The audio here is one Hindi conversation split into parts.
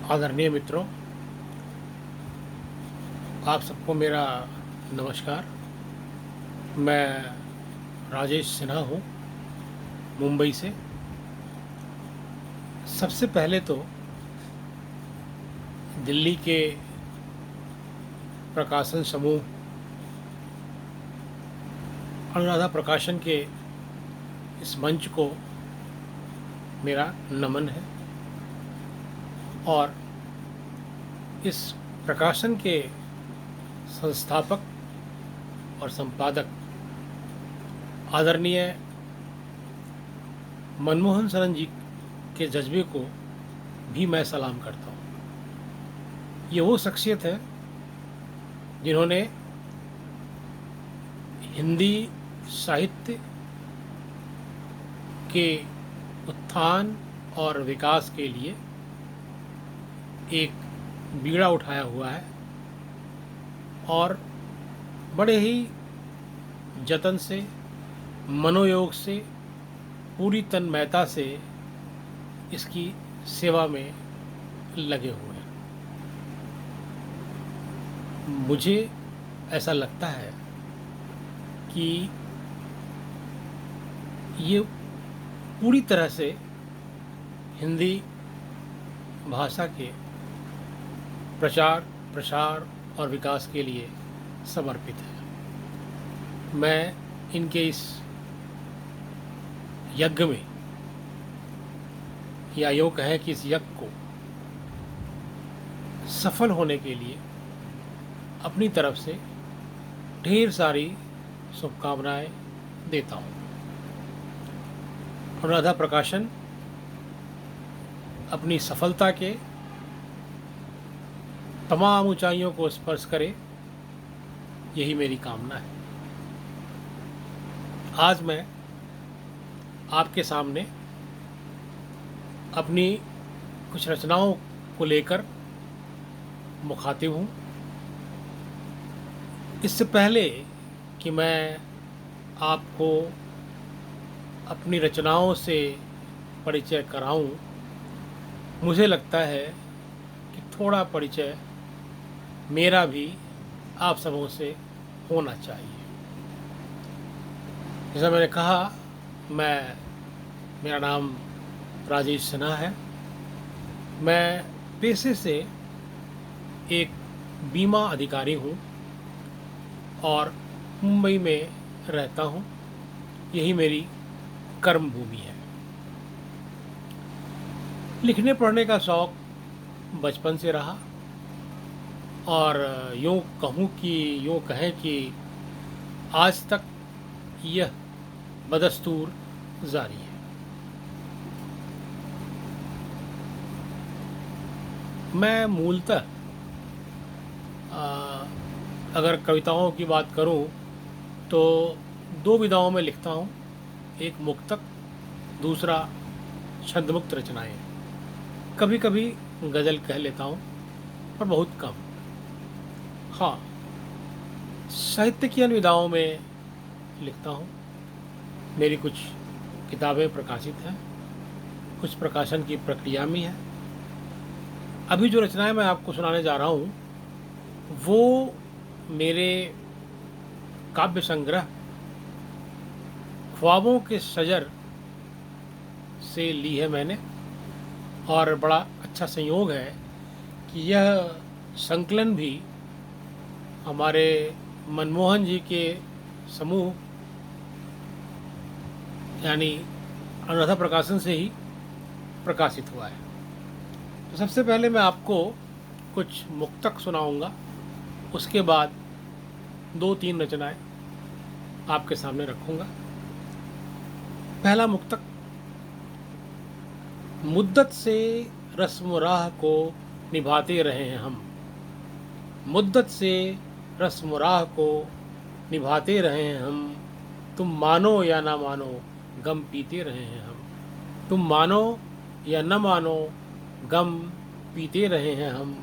आदरणीय मित्रों, आप सबको मेरा नमस्कार। मैं राजेश सिन्हा हूँ, मुंबई से। सबसे पहले तो दिल्ली के प्रकाशन समूह अनुराधा प्रकाशन के इस मंच को मेरा नमन है और इस प्रकाशन के संस्थापक और संपादक आदरणीय मनमोहन सरन जी के जज्बे को भी मैं सलाम करता हूँ। ये वो शख्सियत है जिन्होंने हिंदी साहित्य के उत्थान और विकास के लिए एक बीड़ा उठाया हुआ है और बड़े ही जतन से, मनोयोग से, पूरी तन्मयता से इसकी सेवा में लगे हुए हैं। मुझे ऐसा लगता है कि ये पूरी तरह से हिंदी भाषा के प्रचार, प्रसार और विकास के लिए समर्पित है। मैं इनके इस यज्ञ में, या यूँ कहें कि इस यज्ञ को सफल होने के लिए अपनी तरफ से ढेर सारी शुभकामनाएं देता हूँ। अनुराधा प्रकाशन अपनी सफलता के तमाम ऊंचाइयों को स्पर्श करे, यही मेरी कामना है। आज मैं आपके सामने अपनी कुछ रचनाओं को लेकर मुखातिब हूँ। इससे पहले कि मैं आपको अपनी रचनाओं से परिचय कराऊं, मुझे लगता है कि थोड़ा परिचय मेरा भी आप सबों से होना चाहिए। जैसा मैंने कहा, मेरा नाम राजेश सिन्हा है। मैं पेशे से एक बीमा अधिकारी हूँ और मुंबई में रहता हूँ। यही मेरी कर्म भूमि है। लिखने पढ़ने का शौक़ बचपन से रहा और यूँ कहें कि आज तक यह बदस्तूर जारी है। मैं मूलतः अगर कविताओं की बात करूं तो दो विधाओं में लिखता हूं। एक मुक्तक, दूसरा छंदमुक्त रचनाएं। कभी कभी गज़ल कह लेता हूं, पर बहुत कम। हाँ, साहित्य की अन्य विधाओं में लिखता हूं। मेरी कुछ किताबें प्रकाशित हैं, कुछ प्रकाशन की प्रक्रिया में है। अभी जो रचनाएं मैं आपको सुनाने जा रहा हूं वो मेरे काव्य संग्रह ख्वाबों के शजर से ली है मैंने। और बड़ा अच्छा संयोग है कि यह संकलन भी हमारे मनमोहन जी के समूह यानी अनुराधा प्रकाशन से ही प्रकाशित हुआ है। तो सबसे पहले मैं आपको कुछ मुक्तक सुनाऊंगा, उसके बाद 2-3 रचनाएं आपके सामने रखूंगा। पहला मुक्तक। मुद्दत से रस्म राह को निभाते रहे हैं हम, मुद्दत से रस्म राह को निभाते रहे हैं हम। तुम मानो या ना मानो गम पीते रहे हैं हम, तुम मानो या न मानो गम पीते रहे हैं हम।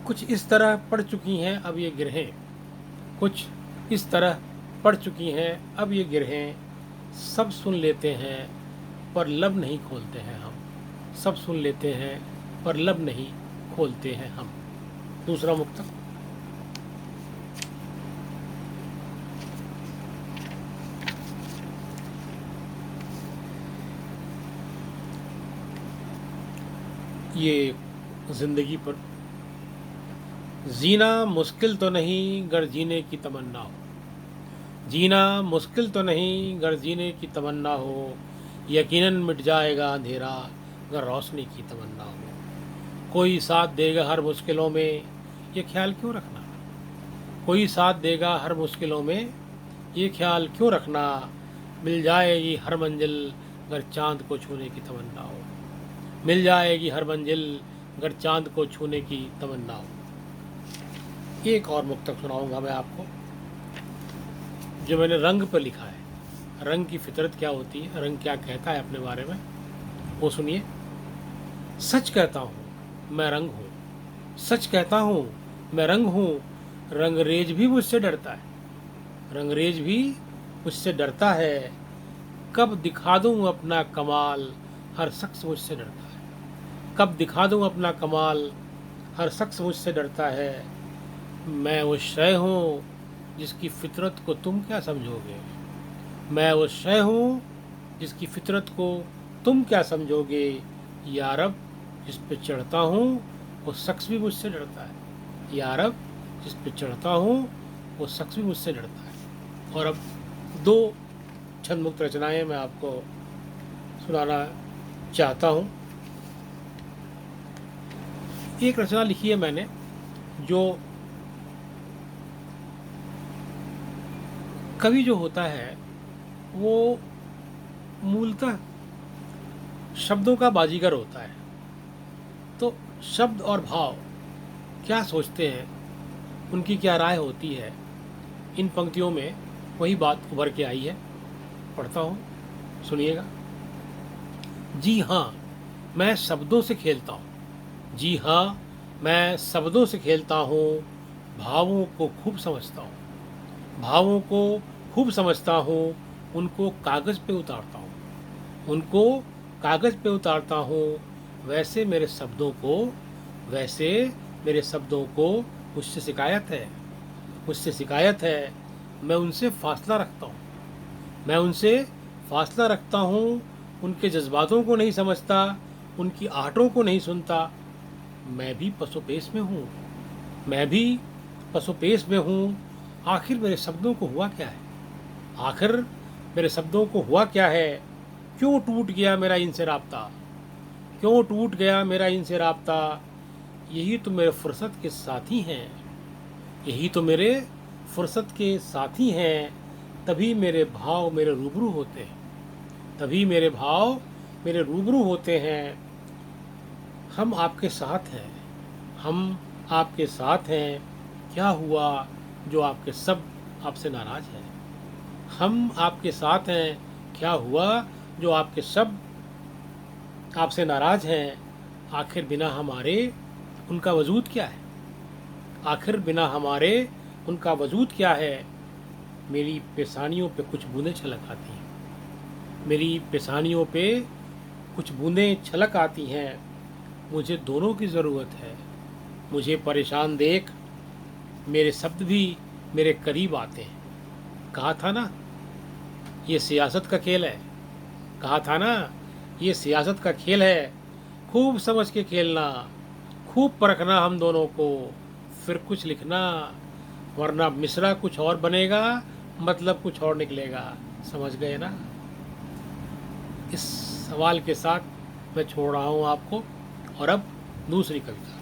कुछ इस तरह पड़ चुकी हैं अब ये गिरहें, कुछ इस तरह पड़ चुकी हैं अब ये गिरहें। सब सुन लेते हैं पर लब नहीं खोलते हैं हम, सब सुन लेते हैं पर लब नहीं खोलते हैं हम। दूसरा मुक्तक। ये जिंदगी पर। जीना मुश्किल तो नहीं गर जीने की तमन्ना हो। जीना मुश्किल तो नहीं गर जीने की तमन्ना हो। यकीनन मिट जाएगा अंधेरा गर रोशनी की तमन्ना हो। कोई साथ देगा हर मुश्किलों में, ये ख्याल क्यों रखना। कोई साथ देगा हर मुश्किलों में, ये ख्याल क्यों रखना। मिल जाएगी हर मंजिल गर चांद को छूने की तमन्ना हो। मिल जाएगी हर मंजिल गर चांद को छूने की तमन्ना हो। एक और मुक्तक सुनाऊंगा मैं आपको, जो मैंने रंग पर लिखा है। रंग की फितरत क्या होती है, रंग क्या कहता है अपने बारे में, वो सुनिए। सच कहता हूँ मैं रंग हूँ, सच कहता हूँ मैं रंग हूँ। रंगरेज भी मुझसे डरता है, रंगरेज भी मुझसे डरता है। कब दिखा दूँ अपना कमाल, हर शख्स मुझसे डरता है। कब दिखा दूँ अपना कमाल, हर शख्स मुझसे डरता है। मैं वो शय हूँ जिसकी फितरत को तुम क्या समझोगे। मैं वो शय हूँ जिसकी फितरत को तुम क्या समझोगे। यारब जिस पे चढ़ता हूँ वो शख्स भी मुझसे डरता है। यारब जिस पे चढ़ता हूँ वो शख्स भी मुझसे डरता है। और अब दो छंदमुक्त रचनाएं मैं आपको सुनाना चाहता हूँ। एक रचना लिखी है मैंने, जो कवि जो होता है वो मूलतः शब्दों का बाजीगर होता है। तो शब्द और भाव क्या सोचते हैं, उनकी क्या राय होती है, इन पंक्तियों में वही बात उभर के आई है। पढ़ता हूँ, सुनिएगा। जी हाँ मैं शब्दों से खेलता हूँ। जी हाँ मैं शब्दों से खेलता हूँ। भावों को खूब समझता हूँ। भावों को खूब समझता हूँ। उनको कागज़ पे उतारता हूँ। उनको कागज़ पे उतारता हूँ। वैसे मेरे शब्दों को, वैसे मेरे शब्दों को मुझसे शिकायत है, मुझसे शिकायत है। मैं उनसे फासला रखता हूँ, मैं उनसे फासला रखता हूँ। उनके जज्बातों को नहीं समझता, उनकी आहटों को नहीं सुनता। मैं भी पसोपेश में हूँ, मैं भी पसोपेश में हूँ। आखिर मेरे शब्दों को हुआ क्या है, आखिर मेरे शब्दों को हुआ क्या है। क्यों टूट गया मेरा इनसे राब्ता, क्यों टूट गया मेरा इनसे राब्ता। यही तो मेरे फुर्सत के साथी हैं, यही तो मेरे फुर्सत के साथी हैं। तभी मेरे भाव मेरे रूबरू होते हैं, तभी मेरे भाव मेरे रूबरू होते हैं। हम आपके साथ हैं, हम आपके साथ हैं। क्या हुआ जो आपके सब आपसे नाराज हैं। हम आपके साथ हैं, क्या हुआ जो आपके सब आपसे नाराज हैं। आखिर बिना हमारे उनका वजूद क्या है, आखिर बिना हमारे उनका वजूद क्या है। मेरी पेशानियों पे कुछ बूंदें छलक आती हैं, मेरी पेशानियों पे कुछ बूंदें छलक आती हैं। मुझे दोनों की ज़रूरत है, मुझे परेशान देख मेरे शब्द भी मेरे करीब आते हैं। कहा था ना ये सियासत का खेल है, कहा था ना ये सियासत का खेल है। खूब समझ के खेलना, खूब परखना हम दोनों को, फिर कुछ लिखना। वरना मिसरा कुछ और बनेगा, मतलब कुछ और निकलेगा। समझ गए ना। इस सवाल के साथ मैं छोड़ रहा हूँ आपको। और अब दूसरी कविता।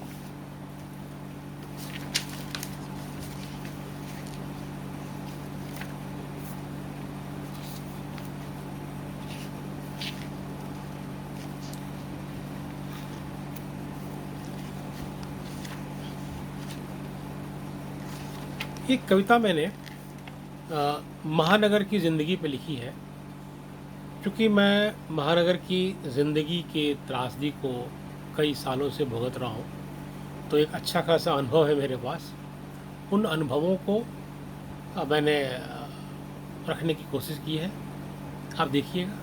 एक कविता मैंने महानगर की ज़िंदगी पे लिखी है। क्योंकि मैं महानगर की ज़िंदगी के त्रासदी को कई सालों से भुगत रहा हूँ, तो एक अच्छा खासा अनुभव है मेरे पास। उन अनुभवों को मैंने रखने की कोशिश की है। आप देखिएगा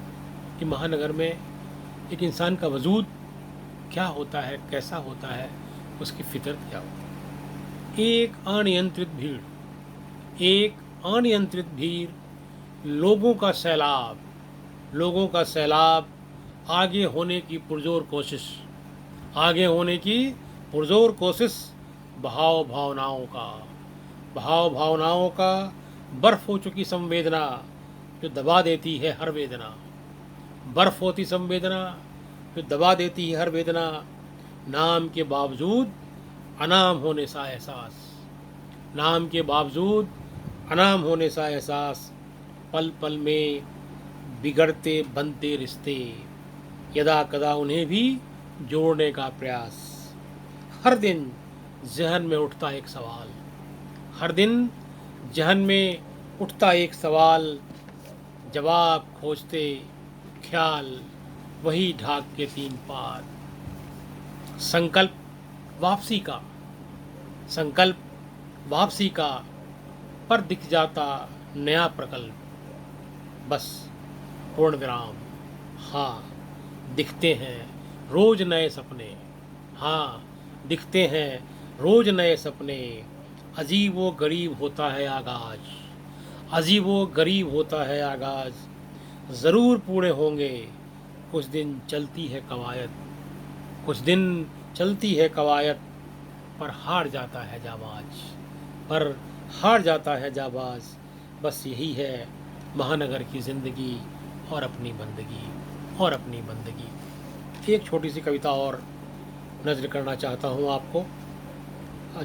कि महानगर में एक इंसान का वजूद क्या होता है, कैसा होता है, उसकी फितरत क्या होती है। एक अनियंत्रित भीड़, लोगों का सैलाब, आगे होने की पुरजोर कोशिश, भाव भावनाओं का बर्फ हो चुकी संवेदना, जो दबा देती है हर वेदना। बर्फ होती संवेदना जो दबा देती है हर वेदना, नाम के बावजूद अनाम होने सा एहसास, नाम के बावजूद अनाम होने सा एहसास, पल पल में बिगड़ते बनते रिश्ते, यदा कदा उन्हें भी जोड़ने का प्रयास। हर दिन जहन में उठता एक सवाल, हर दिन जहन में उठता एक सवाल, जवाब खोजते ख्याल वही ढाक के तीन पार। संकल्प वापसी का, संकल्प वापसी का, पर दिख जाता नया प्रकल्प, बस पूर्ण विराम। हाँ, दिखते हैं रोज नए सपने, हाँ दिखते हैं रोज नए सपने, अजीब वो गरीब होता है आगाज, अजीब वो गरीब होता है आगाज, ज़रूर पूरे होंगे कुछ दिन चलती है कवायद, कुछ दिन चलती है कवायद, पर हार जाता है जाबाज, पर हार जाता है जाबाज। बस यही है महानगर की ज़िंदगी और अपनी बंदगी। एक छोटी सी कविता और नज़र करना चाहता हूँ आपको,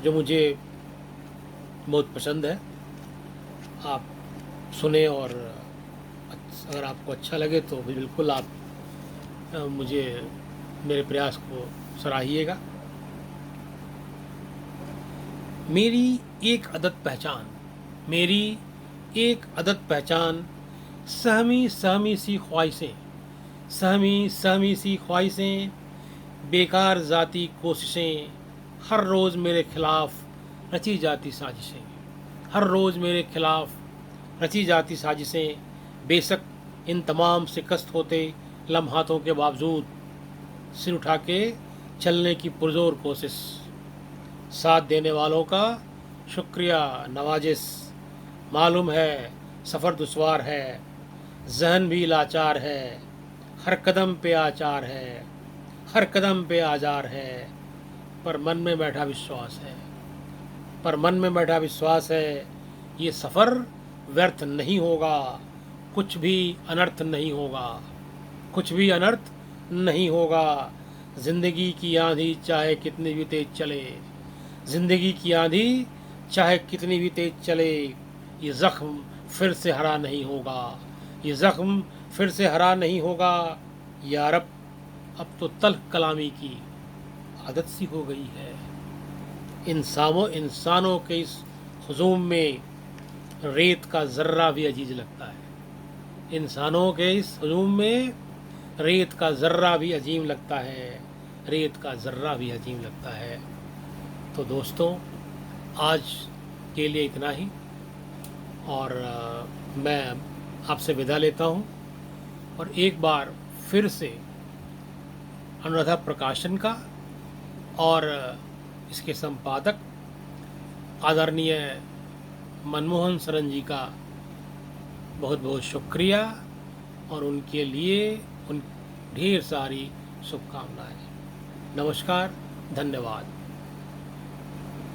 जो मुझे बहुत पसंद है। आप सुने और अगर आपको अच्छा लगे तो भी बिल्कुल आप मुझे मेरे प्रयास को सराहिएगा। मेरी एक अदद पहचान, सहमी सहमी सी ख्वाहिशें, बेकार ज़ाती कोशिशें, हर रोज़ मेरे खिलाफ रची जाती साजिशें, हर रोज़ मेरे खिलाफ रची जाती साजिशें, बेशक इन तमाम शिकस्त होते लम्हातों के बावजूद, सिर उठा के चलने की पुरजोर कोशिश, साथ देने वालों का शुक्रिया नवाजिश, मालूम है सफ़र दुश्वार है, जहन भी लाचार है, हर कदम पे आचार है, हर कदम पे आजार है, पर मन में बैठा विश्वास है, ये सफ़र व्यर्थ नहीं होगा, कुछ भी अनर्थ नहीं होगा, ज़िंदगी की आंधी चाहे कितनी भी तेज चले, ये ज़ख्म फिर से हरा नहीं होगा, या रब अब तो तल्ख कलामी की आदत सी हो गई है। इंसानों के इस हुजूम में रेत का ज़र्रा भी अजीज लगता है, इंसानों के इस हुजूम में रेत का ज़र्रा भी अजीम लगता है। तो दोस्तों, आज के लिए इतना ही, और मैं आपसे विदा लेता हूँ। और एक बार फिर से अनुराधा प्रकाशन का और इसके संपादक आदरणीय मनमोहन सरन जी का बहुत बहुत शुक्रिया, और उनके लिए ढेर सारी शुभकामनाएं। नमस्कार, धन्यवाद।